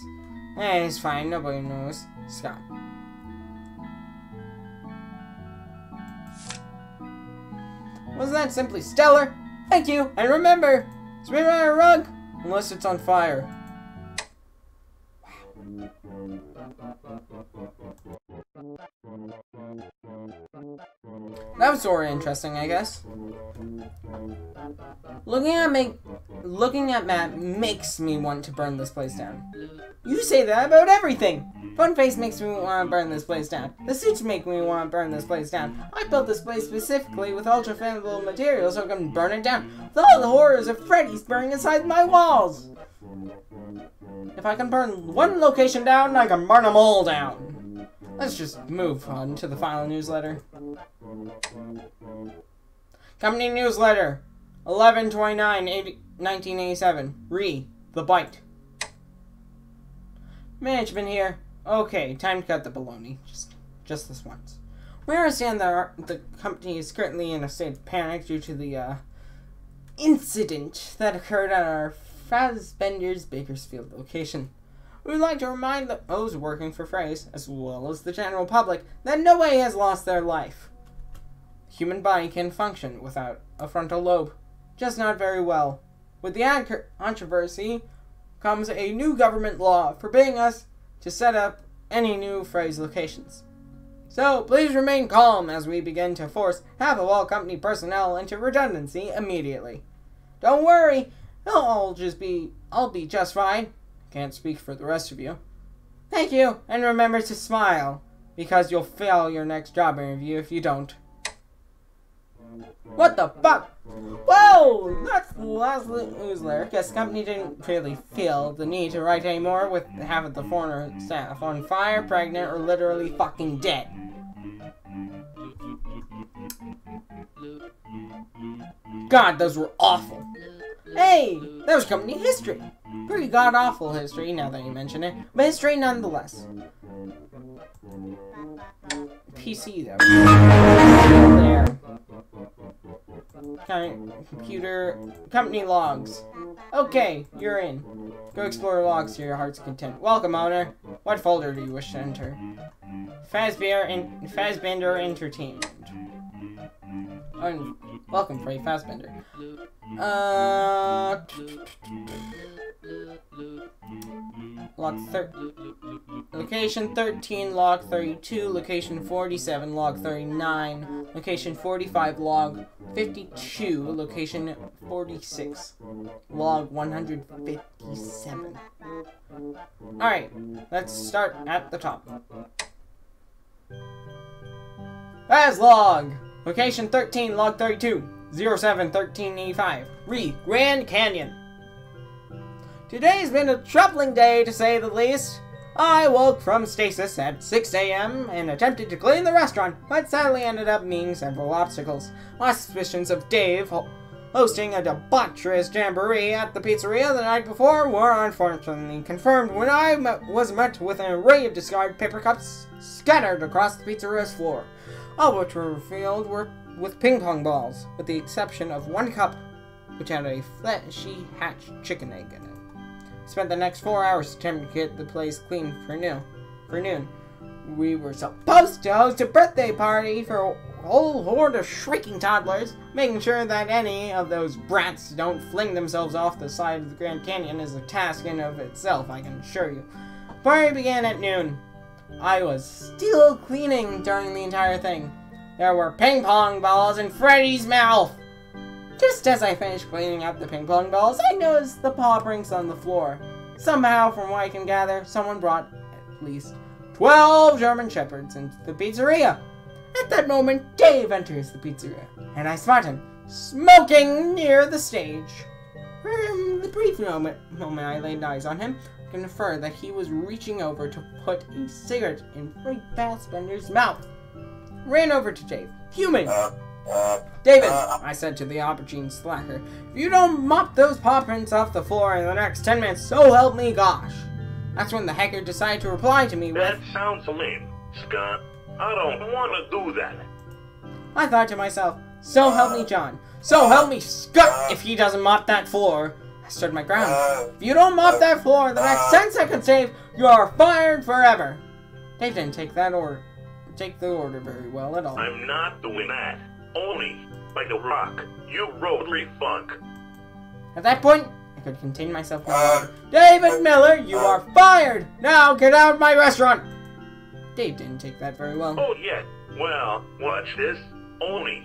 It's fine, nobody knows. Scott. Wasn't that simply stellar? Thank you, and remember, swim on a rug, unless it's on fire. That was sort of interesting, I guess. Looking at Matt makes me want to burn this place down. You say that about everything! Funface makes me want to burn this place down. The suits make me want to burn this place down. I built this place specifically with ultra-flammable materials so I can burn it down. With all the horrors of Freddy's burning inside my walls! If I can burn one location down, I can burn them all down. Let's just move on to the final newsletter. Company newsletter, 11/29/1987. The Bite. Management here. Okay, time to cut the baloney. Just this once. We understand that the company is currently in a state of panic due to the incident that occurred at our Fazbender's Bakersfield location. We would like to remind those working for Freddy's, as well as the general public, that nobody has lost their life. The human body can function without a frontal lobe, just not very well. With the controversy comes a new government law forbidding us to set up any new Freddy's locations. So, please remain calm as we begin to force half of all company personnel into redundancy immediately. Don't worry, I'll be just fine. Can't speak for the rest of you. Thank you, and remember to smile, because you'll fail your next job interview if you don't. What the fuck? Whoa! That's the last newsletter. Guess the company didn't really feel the need to write anymore with half of the foreigner staff on fire, pregnant, or literally fucking dead. God, those were awful. Hey, that was company history. Pretty god-awful history, now that you mention it, but history nonetheless. PC, though. There. Computer, company logs. Okay, you're in. Go explore logs to your heart's content. Welcome, owner. What folder do you wish to enter? Fazbender Entertainment. Welcome, Freddy Fazbender. Location 13, log 32, location 47, log 39, location 45, log 52, location 146. Log 157. Alright, let's start at the top. As log! Location 13, log 32. 07-1385. Grand Canyon. Today's been a troubling day, to say the least. I woke from stasis at 6 a.m. and attempted to clean the restaurant, but sadly ended up meeting several obstacles. My suspicions of Dave hosting a debaucherous jamboree at the pizzeria the night before were unfortunately confirmed when I was met with an array of discarded paper cups scattered across the pizzeria's floor, all which were filled with ping pong balls, with the exception of one cup, which had a fleshy hatched chicken egg in it. Spent the next 4 hours attempting to get the place clean for noon. We were supposed to host a birthday party for a whole horde of shrieking toddlers. Making sure that any of those brats don't fling themselves off the side of the Grand Canyon is a task in of itself, I can assure you. Party began at noon. I was still cleaning during the entire thing. There were ping pong balls in Freddy's mouth. Just as I finished cleaning up the ping pong balls, I noticed the paw prints on the floor. Somehow, from what I can gather, someone brought at least 12 German Shepherds into the pizzeria. At that moment, Dave enters the pizzeria, and I spot him, smoking near the stage. From the brief moment I laid eyes on him, I can infer that he was reaching over to put a cigarette in Frank Fassbender's mouth. Ran over to Dave. Human! David, I said to the aubergine slacker, if you don't mop those paw prints off the floor in the next 10 minutes, so help me gosh. That's when the hacker decided to reply to me with, That sounds lame, Scott. I don't want to do that. I thought to myself, so help me John. So help me Scott if he doesn't mop that floor. I stood my ground. If you don't mop that floor in the next 10 seconds, Dave, you are fired forever. Dave didn't take the order very well at all. I'm not doing that. Only, like a rock, you rotary funk. At that point, I could contain myself no longer. David Miller, you are fired! Now get out of my restaurant! Dave didn't take that very well. Oh, yeah. Well, watch this. Only.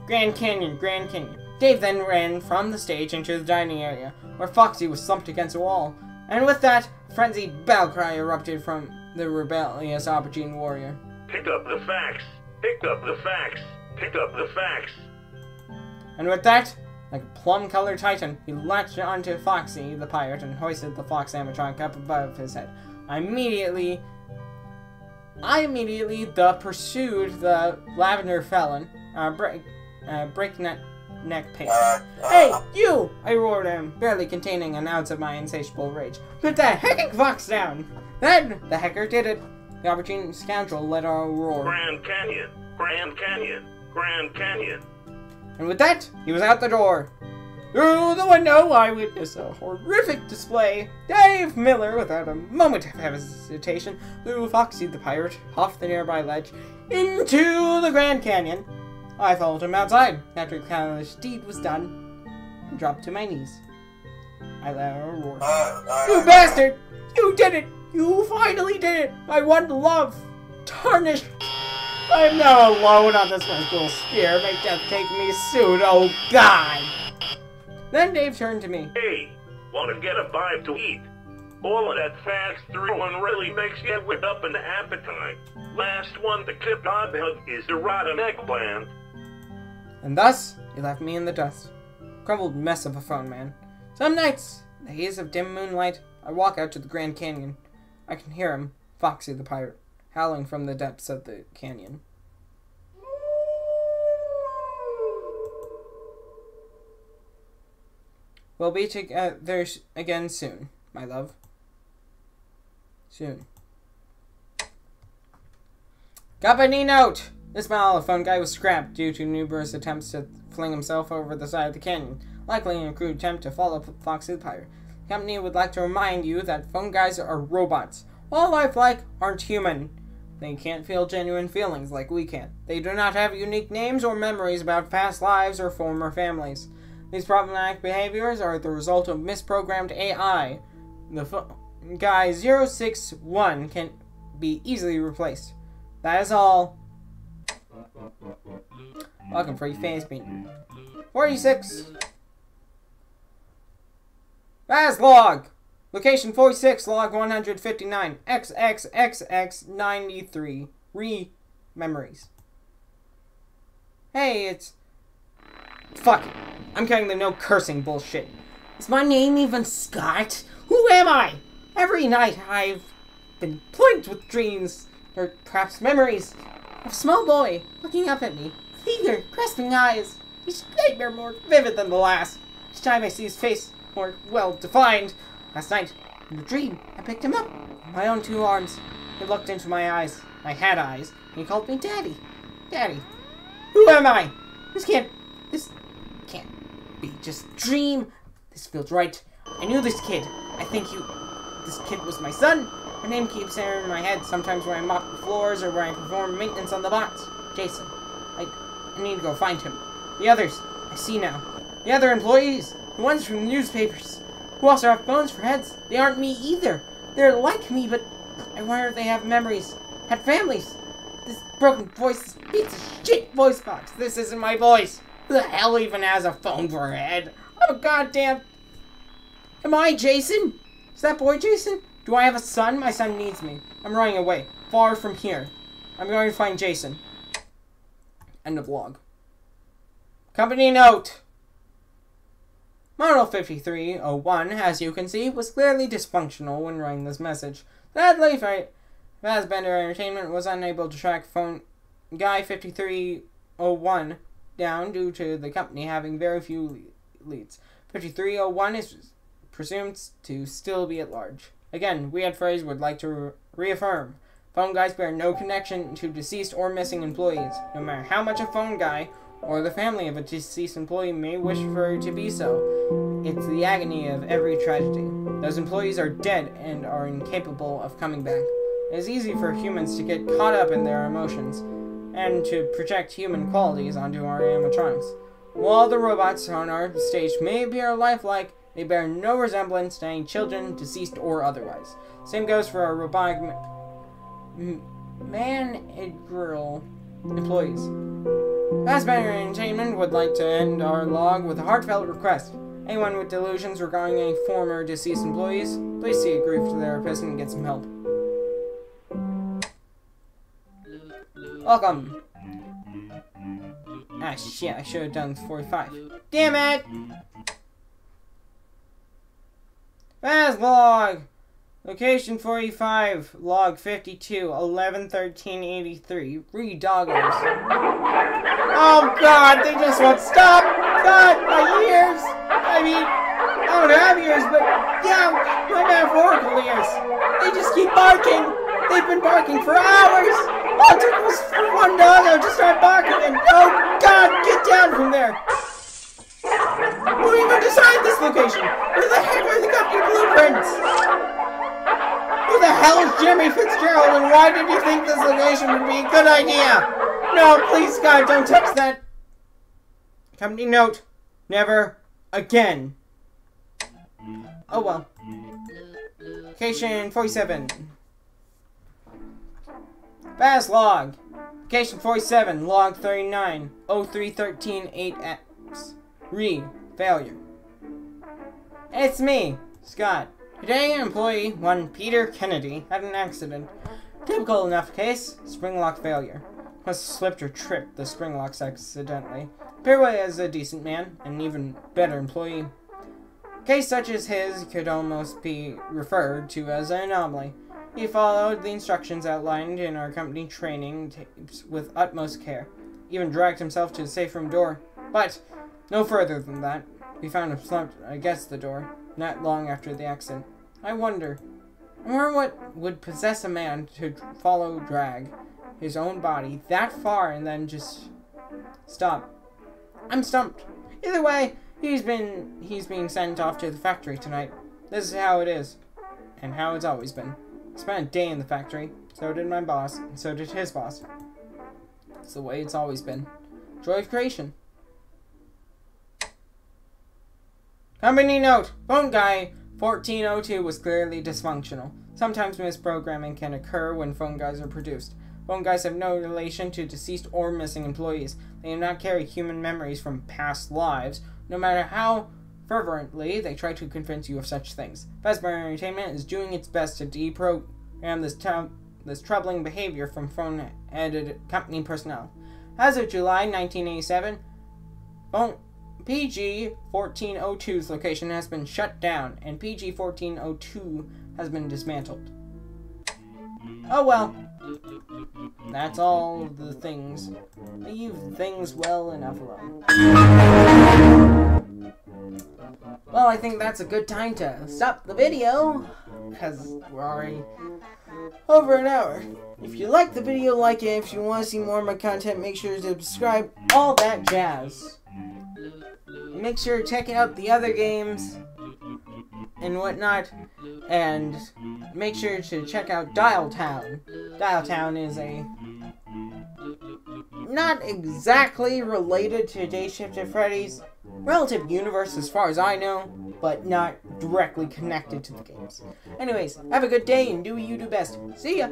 Grand Canyon, Grand Canyon. Dave then ran from the stage into the dining area, where Foxy was slumped against a wall. And with that, a frenzied battle cry erupted from the rebellious aubergine warrior. Pick up the facts. Pick up the facts. Pick up the facts. And with that, like a plum-colored titan, he latched onto Foxy the pirate and hoisted the fox animatronic up above his head. I immediately pursued the lavender felon, breakneck pace. Hey, you! I roared at him, barely containing an ounce of my insatiable rage. Put that hecking fox down! Then the hacker did it. The aubergine scoundrel let out a roar. Grand Canyon. Grand Canyon. Grand Canyon. And with that, he was out the door. Through the window, I witnessed a horrific display. Dave Miller, without a moment of hesitation, threw Foxy the pirate off the nearby ledge into the Grand Canyon. I followed him outside. After the childish deed was done, and dropped to my knees. I let out a roar. You bastard! You did it! You finally did it! My one love! Tarnished! I'm now alone on this magical sphere. Make death take me soon, oh God! Then Dave turned to me. Hey, want to get a bite to eat? All of that fast throwing really makes you whip up an appetite. Last one to clip hot hug is the rotten eggplant. And thus, he left me in the dust. Crumbled mess of a phone man. Some nights, in the haze of dim moonlight, I walk out to the Grand Canyon. I can hear him, Foxy the pirate, howling from the depths of the canyon. We'll be together again soon, my love. Soon. Company note! This phone guy was scrapped due to numerous attempts to fling himself over the side of the canyon, likely in a crude attempt to follow Foxy the pirate. The company would like to remind you that phone guys are robots. All lifelike aren't human. They can't feel genuine feelings like we can. They do not have unique names or memories about past lives or former families. These problematic behaviors are the result of misprogrammed AI. The phone guy 061 can be easily replaced. That is all. Welcome, Freddy Fan's Beat. 46. Fast log! Location 46, log 159, XXXX93. Memories. Hey, it's... Fuck it. I'm cutting the no cursing bullshit. Is my name even Scott? Who am I? Every night I've been plagued with dreams, or perhaps memories, of a small boy looking up at me, with eager, grasping eyes. Each nightmare more vivid than the last. Each time I see his face more well-defined. Last night, in the dream, I picked him up in my own two arms. He looked into my eyes. I had eyes, and he called me Daddy. Daddy. Who am I? This can't be just a dream. This feels right. I knew this kid. This kid was my son. Her name keeps there in my head, sometimes when I mop the floors or when I perform maintenance on the bots. Jason. I need to go find him. The others, I see now. The other employees, the ones from the newspapers, who also have phones for heads. They aren't me either. They're like me, but I wonder if they have memories, had families. This broken voice, this piece of shit voice box. This isn't my voice. Who the hell even has a phone for a head? Oh, goddamn. Am I Jason? Is that boy Jason? Do I have a son? My son needs me. I'm running away. Far from here. I'm going to find Jason. End of log. Company note. Model 5301, as you can see, was clearly dysfunctional when writing this message. Sadly, Fassbender Entertainment was unable to track phone guy 5301 down due to the company having very few leads. 5301 is presumed to still be at large. Again, we at Freddy would like to reaffirm, phone guys bear no connection to deceased or missing employees, no matter how much a phone guy or the family of a deceased employee may wish for it to be so. It's the agony of every tragedy. Those employees are dead and are incapable of coming back. It is easy for humans to get caught up in their emotions and to project human qualities onto our animatronics. While the robots on our stage may appear lifelike, they bear no resemblance to any children, deceased or otherwise. Same goes for our robotic man and girl employees. Fassbender Entertainment would like to end our log with a heartfelt request. Anyone with delusions regarding any former deceased employees, please see a grief therapist and get some help. Welcome. Ah shit, I should have done 45. Damn it! Fast log! Location 45, log 52, 11/13/83. Redoggers. Oh god, they just won't stop! God, my ears! I mean, I don't have ears, but yeah, my metaphorical ears. They just keep barking. They've been barking for hours. All it took was for one doggo to start barking and oh god, get down from there. Who even designed this location? Where the heck are the company blueprints? Who the hell is Jimmy Fitzgerald and why did you think this location would be a good idea? No, please God, don't touch that. Company note, never again. Oh well. Location 47. Fast log. Location 47, log 39, 03/13/8X. Failure. It's me, Scott. Today, employee 1 Peter Kennedy had an accident. Typical enough case, spring lock failure. Must have slipped or tripped the spring locks accidentally. Peerway is a decent man, and an even better employee. A case such as his could almost be referred to as an anomaly. He followed the instructions outlined in our company training tapes with utmost care. Even dragged himself to the safe room door. But no further than that. We found him slumped against the door, not long after the accident. I wonder what would possess a man to drag his own body that far and then just stop. I'm stumped. Either way, he's being sent off to the factory tonight. This is how it is, and how it's always been. I spent a day in the factory. So did my boss, and so did his boss. It's the way it's always been. Joy of creation. Company note, phone guy 1402 was clearly dysfunctional. Sometimes misprogramming can occur when phone guys are produced. Phone guys have no relation to deceased or missing employees. They do not carry human memories from past lives. No matter how fervently they try to convince you of such things. Fazbear Entertainment is doing its best to deprogram this troubling behavior from phone-headed company personnel. As of July 1987, PG-1402's location has been shut down, and PG-1402 has been dismantled. Oh well. That's all the things. Leave things well enough alone. Well, I think that's a good time to stop the video, because we're already over an hour. If you like the video, like it. If you want to see more of my content, make sure to subscribe. All that jazz. Make sure to check out the other games and whatnot, and make sure to check out Dial Town. Dial Town is a not exactly related to Dayshift and Freddy's relative universe as far as I know, but not directly connected to the games. Anyways, have a good day and do what you do best. See ya!